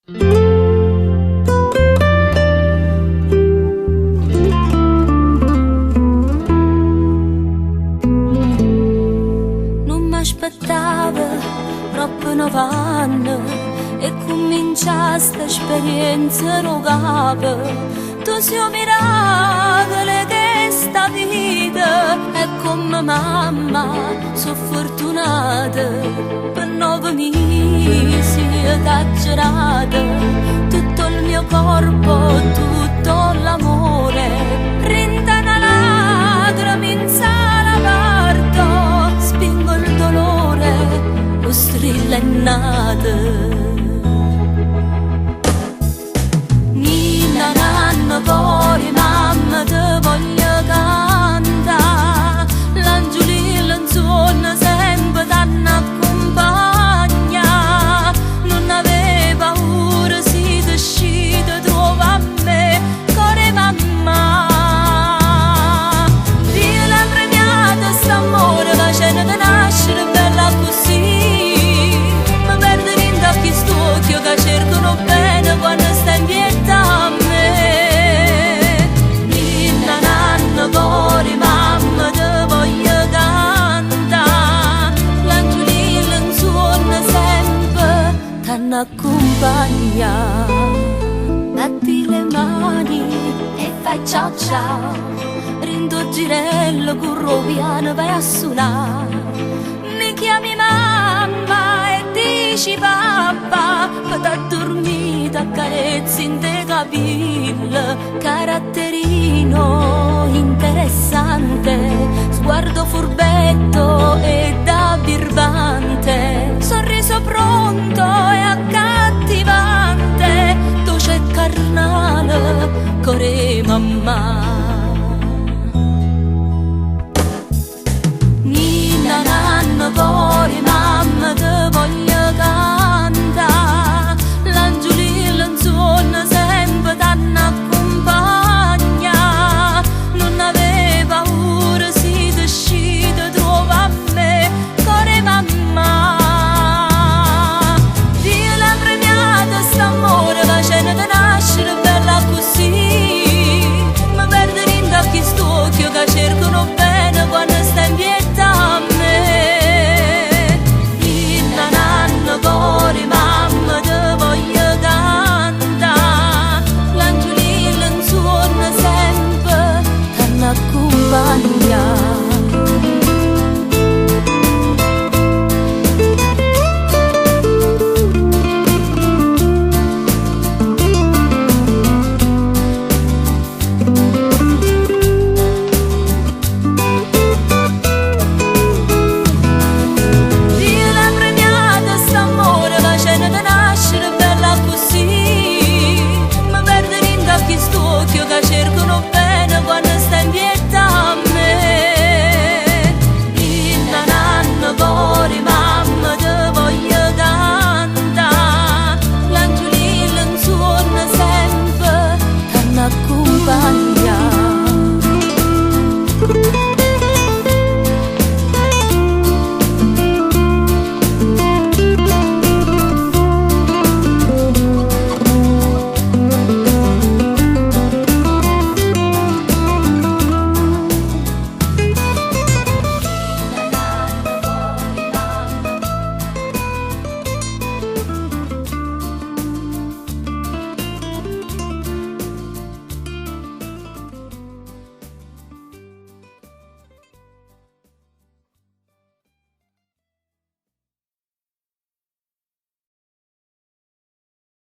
Non mi aspettavo troppo 90 e comincia sta esperienza rogava. Tu sei un miracolo che sta vita e come mamma sono fortunata. Per 9 mesi da girata tutto il mio corpo, tutto l'amore rinda una lacrima in sala parto, spingo il dolore, lo strillo è nato. Nina, nanna, cuore, mamma, te voglio cantare. L'angiolino insonno sempre t'hanno accompagna. Non aveva paura, si t'uscita, trova a me, cuore mamma. Dio l'ha premiata st'amore, facendo nascere bella così. Mi perdo in occhi stucchio che cercano bene quando sta in pietà a me. Ninna, nanna, cuore, mamma, te voglio cantare. L'angiolino in suono sempre t'hanno accompagna. Batti le mani e fai ciao ciao, rindo girello, curro piano, vai a suonare. Mi chiami mamma e dici papà, che t'ha dormito, accarezzi in te capille. Caratterino interessante, sguardo furbetto e da birbante, sorriso pronto e accattivante, dolce e carnale, core mamma.